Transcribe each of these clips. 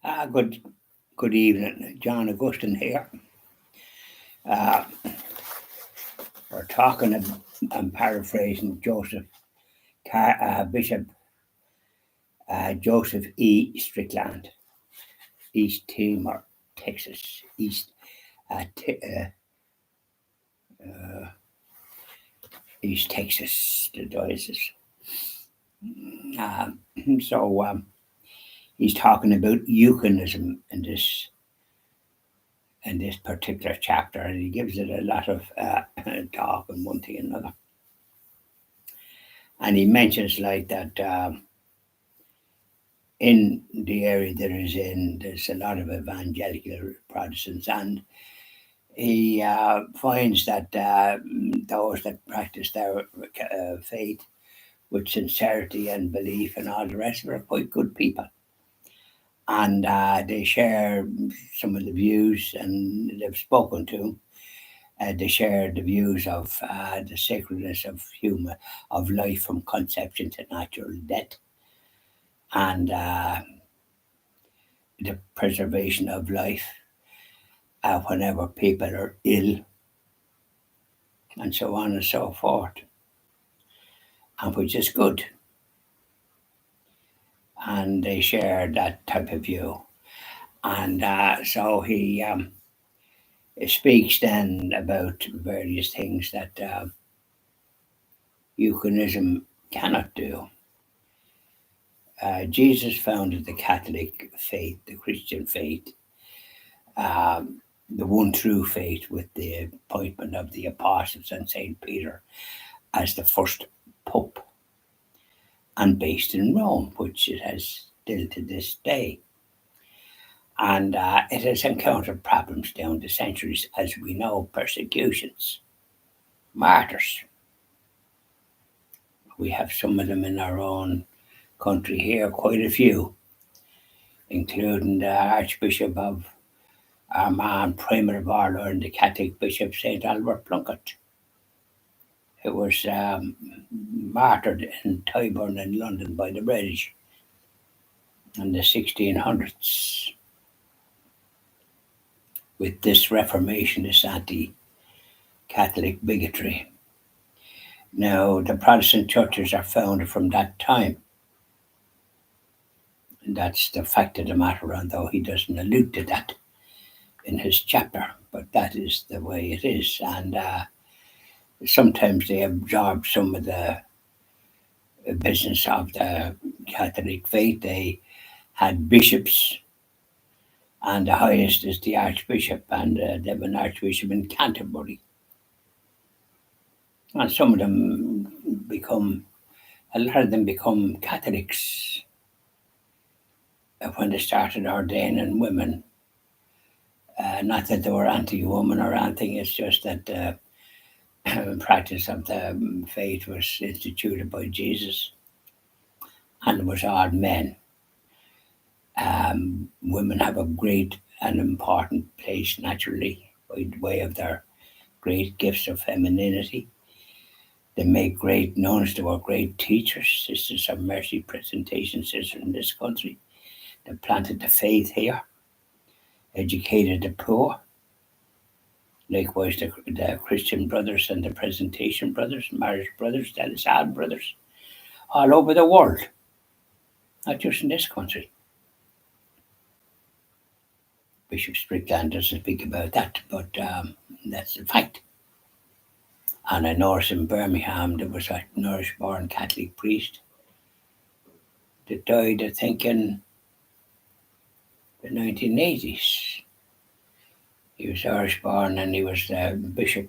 Good evening, John Augustine here. Uh, we're talking. I'm paraphrasing Bishop Joseph E. Strickland, East Timor, Texas, uh, East Texas, the diocese. Um, so he's talking about eucharism in this particular chapter, and he gives it a lot of talk and one thing and another. And he mentions like that in the area that he's in, there's a lot of evangelical Protestants, and he finds that those that practice their faith with sincerity and belief and all the rest of it are quite good people. And they share some of the views, and they've spoken to. They share the views of the sacredness of life from conception to natural death, and the preservation of life whenever people are ill, and so on and so forth, and which is good. And they share that type of view. And so he speaks then about various things that eucharism cannot do. Jesus founded the Catholic faith, the Christian faith, the one true faith, with the appointment of the apostles and St. Peter as the first pope, and based in Rome, which it has still to this day. And it has encountered problems down the centuries, as we know, persecutions, martyrs. We have some of them in our own country here, quite a few, including the Archbishop of Armagh, Primer of Ireland, the Catholic Bishop St. Albert Plunkett. It was martyred in Tyburn in London by the British in the 1600s. With this Reformationist anti-Catholic bigotry. Now, the Protestant churches are founded from that time. And that's the fact of the matter, although he doesn't allude to that in his chapter, but that is the way it is. And sometimes they absorb some of the business of the Catholic faith. They had bishops, and the highest is the Archbishop, and they have an Archbishop in Canterbury. And some of them a lot of them become Catholics when they started ordaining women. Not that they were anti-woman or anything, it's just that the practice of the faith was instituted by Jesus, and it was all men. Women have a great and important place naturally by way of their great gifts of femininity. They make great nuns, they were great teachers, Sisters of Mercy, Presentation Sisters in this country. They planted the faith here, educated the poor. Likewise, the Christian Brothers and the Presentation Brothers, Marriage Brothers, the Alisal Brothers, all over the world, not just in this country. Bishop Strickland doesn't speak about that, but that's the fact. And I noticed in Birmingham there was a Irish-born Catholic priest that died, I think, in the 1980s. He was Irish-born, and he was the bishop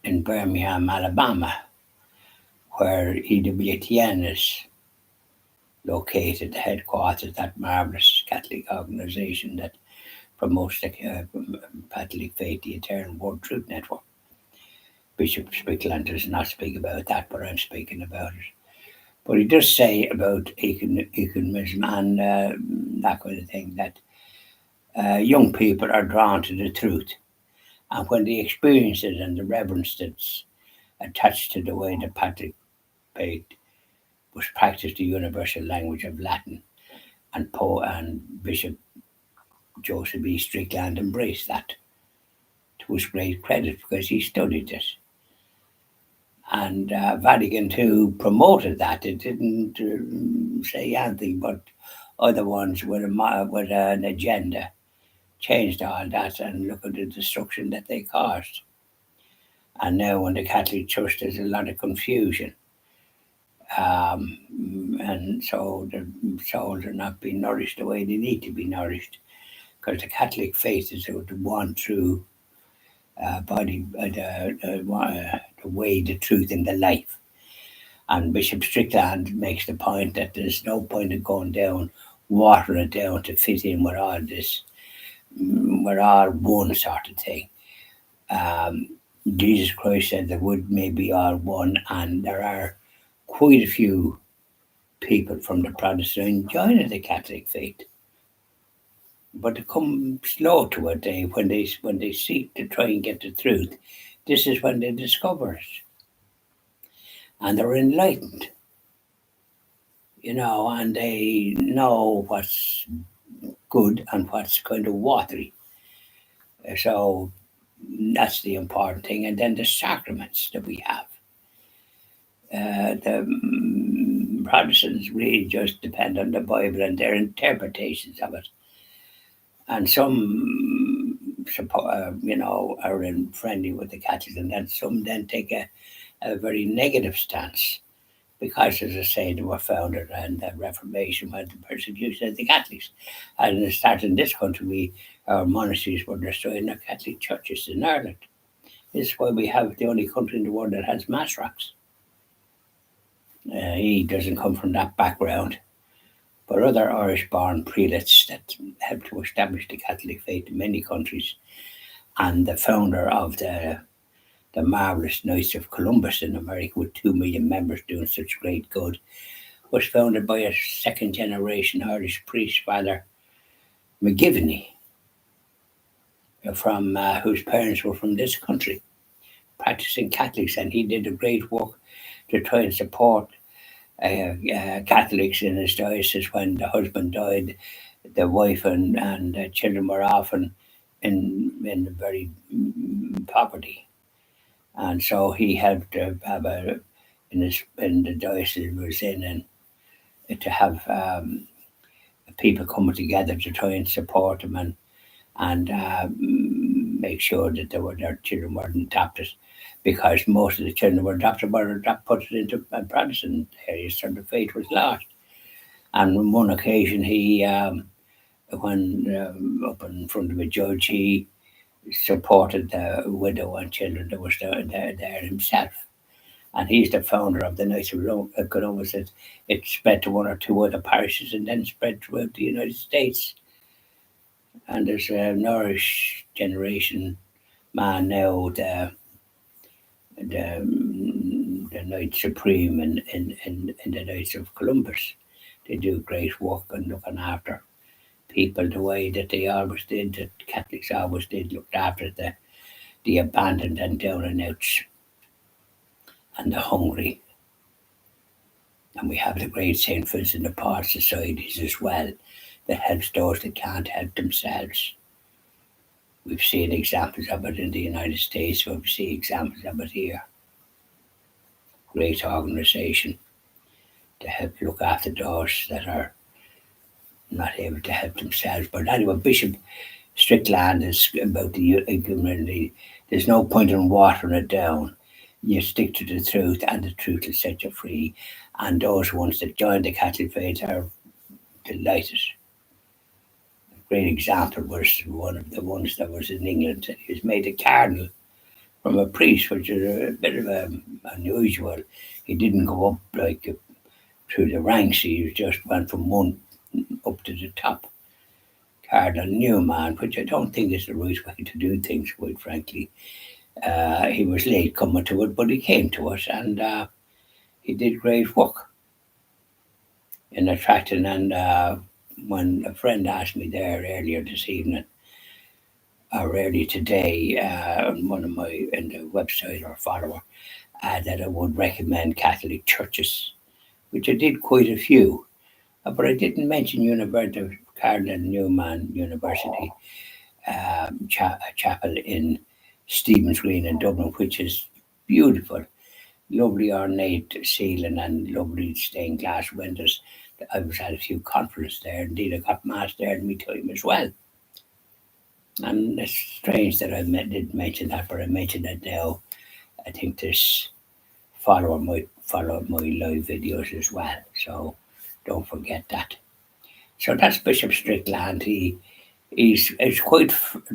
in Birmingham, Alabama, where EWTN is located, the headquarters, that marvellous Catholic organisation that promotes the Catholic faith, the Eternal Word Truth Network. Bishop Strickland does not speak about that, but I'm speaking about it. But he does say about ecumenism and that kind of thing, that young people are drawn to the truth. And when they experience it and the reverence that's attached to the way the Catholic faith was practiced, the universal language of Latin, and Bishop Joseph E. Strickland embraced that to his great credit because he studied it. And Vatican II promoted that. It didn't say anything, but other ones with an agenda changed all that and look at the destruction that they caused. And now in the Catholic Church, there's a lot of confusion. And so the souls are not being nourished the way they need to be nourished, because the Catholic faith is the one true the way, the truth, and the life. And Bishop Strickland makes the point that there's no point in going down, watering it down to fit in with all this. We're all one sort of thing. Jesus Christ said the wood may be all one, and there are quite a few people from the Protestant joining the Catholic faith. But to come slow to it, when they seek to try and get the truth, this is when they discover it. And they're enlightened, and they know what's good and what's kind of watery. So that's the important thing. And then the sacraments that we have. The Protestants really just depend on the Bible and their interpretations of it. And some, are friendly with the Catholics, and then some then take a very negative stance. Because, as I say, they were founded and the Reformation was the persecution of the Catholics. And it started in this country, our monasteries were destroyed in our Catholic churches in Ireland. This is why we have the only country in the world that has mass rocks. He doesn't come from that background. But other Irish-born prelates that helped to establish the Catholic faith in many countries, and the founder of the marvelous Knights of Columbus in America with 2 million members doing such great good, was founded by a second-generation Irish priest, Father McGivney, from whose parents were from this country, practicing Catholics, and he did a great work to try and support Catholics in his diocese. When the husband died, the wife and the children were often in very poverty. And so he helped to have in the diocese he was in, and to have people coming together to try and support them and make sure that their children weren't adopted, because most of the children were adopted put into Protestant areas, so the faith was lost. And on one occasion, he, when up in front of a judge, he supported the widow and children that was there himself. And he's the founder of the Knights of Columbus. It spread to one or two other parishes and then spread throughout the United States. And there's a Irish generation man now, the Knight Supreme in the Knights of Columbus. They do great work in looking after people the way that they always did, that Catholics always did, looked after the abandoned and down and outs and the hungry. And we have the great St. Vincent de Paul societies as well, that helps those that can't help themselves. We've seen examples of it in the United States, we've seen examples of it here. Great organisation to help look after those that are not able to help themselves. But anyway, Bishop Strickland is about the community. There's no point in watering it down. You stick to the truth, and the truth will set you free. And those ones that joined the Catholic faith are delighted. A great example was one of the ones that was in England. He was made a cardinal from a priest, which is a bit of unusual. He didn't go up like through the ranks. He just went from one up to the top. Cardinal Newman, which I don't think is the right way to do things, quite frankly. He was late coming to it, but he came to it, and he did great work in attracting. And when a friend asked me there earlier this evening, or early today, on one of my in the website or follower, that I would recommend Catholic churches, which I did quite a few. But I didn't mention University Cardinal Newman University chapel in Stephen's Green in Dublin, which is beautiful, lovely ornate ceiling and lovely stained glass windows. I was at a few conferences there. Indeed, I got mass there in my time as well. And it's strange that didn't mention that, but I mentioned it now. I think this follower might follow my live videos as well, so don't forget that. So that's Bishop Strickland. It's quite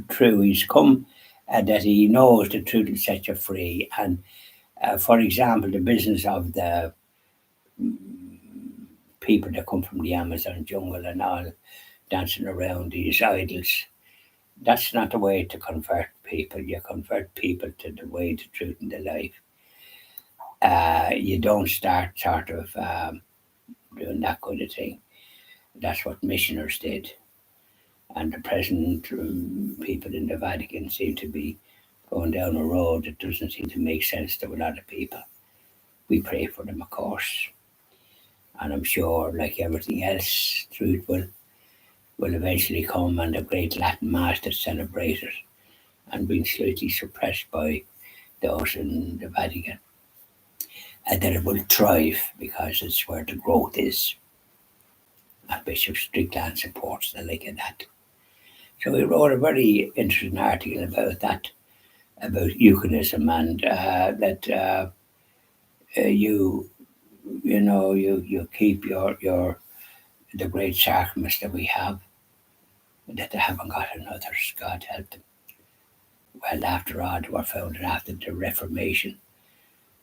true. He's come that he knows the truth will set you free. And for example, the business of the people that come from the Amazon jungle and all dancing around these idols, that's not the way to convert people. You convert people to the way, the truth, and the life. You don't start sort of doing that kind of thing. That's what missioners did. And the present people in the Vatican seem to be going down a road that doesn't seem to make sense to a lot of people. We pray for them, of course. And I'm sure, like everything else, truth will eventually come, and the great Latin Mass that's celebrated and being slightly suppressed by those in the Vatican. And that it will thrive because it's where the growth is. And Bishop Strickland supports the like of that. So he wrote a very interesting article about that, about Eucharism, and that you keep your the great sacraments that we have, that they haven't got another's. God help them. Well, after all, they were founded after the Reformation,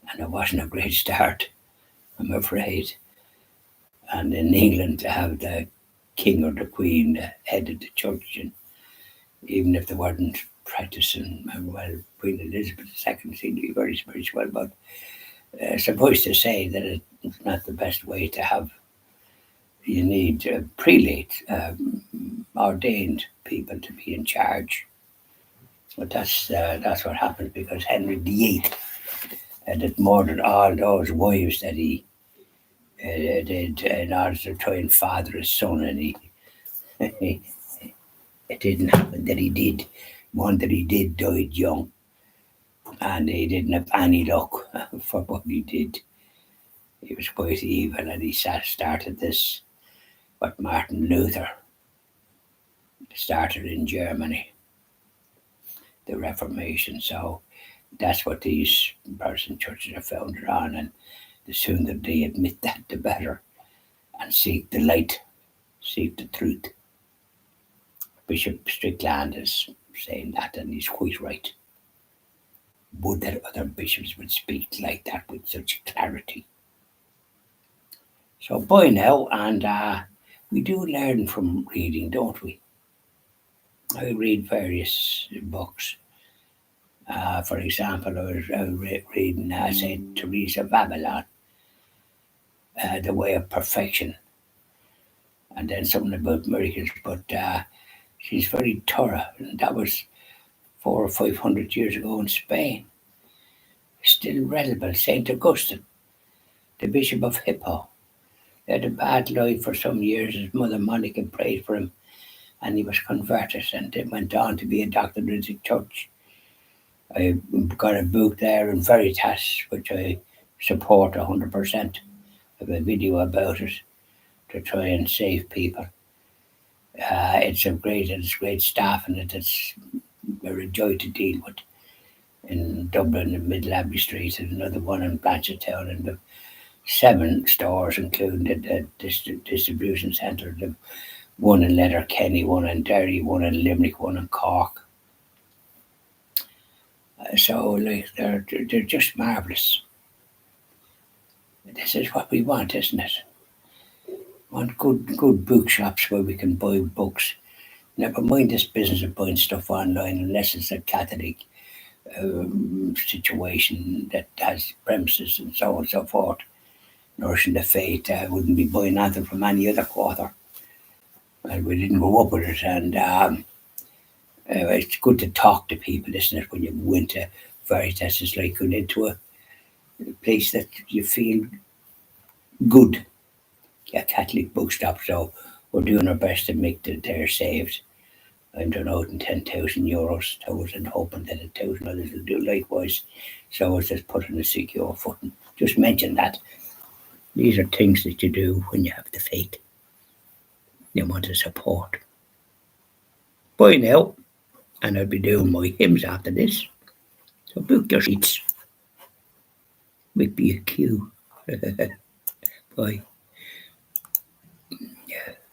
and it wasn't a great start, I'm afraid. And in England, to have the king or the queen, the head of the church, and even if they weren't practicing, well, Queen Elizabeth II seemed to be very spiritual, but suffice to say that it's not the best way to have. You need prelates, ordained people to be in charge. But that's what happened because Henry VIII had murdered all those wives that he did in order to try and father his son, and it didn't happen that he did. One that he did died young, and he didn't have any luck for what he did. He was quite evil, and he started this, what Martin Luther started in Germany, the Reformation. So that's what these Protestant churches are founded on, and the sooner they admit that, the better, and seek the light, seek the truth. Bishop Strickland is saying that, and he's quite right. Would that other bishops would speak like that with such clarity. So by now, and we do learn from reading, don't we? I read various books. For example, I was reading St. Teresa of Avila, The Way of Perfection, and then something about miracles, but she's very thorough, and that was 400 or 500 years ago in Spain. Still relevant. St. Augustine, the Bishop of Hippo, he had a bad life for some years. His mother Monica prayed for him, and he was converted, and then went on to be a doctor in the church. I got a book there in Veritas, which I support 100%. I have a video about it to try and save people. It's great staff in it. It's a joy to deal with. In Dublin, in Middle Abbey Street, and another one in Blanchardstown, and the 7 stores, including the distribution centre, the one in Letterkenny, one in Derry, one in Limerick, one in Cork. So like they're just marvellous. This is what we want, isn't it? We want good bookshops where we can buy books. Never mind this business of buying stuff online unless it's a Catholic situation that has premises and so on and so forth. Nourishing the faith, wouldn't be buying anything from any other quarter. Well, we didn't go up with it, and it's good to talk to people, isn't it? When you go into Veritas, it's like going into a place that you feel good. a Catholic bookstop. So we're doing our best to make their saves. I'm donating €10,000 towards and hoping that 1,000 others will do likewise. So it's just put in a secure footing. Just mention that. These are things that you do when you have the faith. You want to support. Bye now. And I'll be doing my hymns after this. So book your seats. With be a queue. Bye.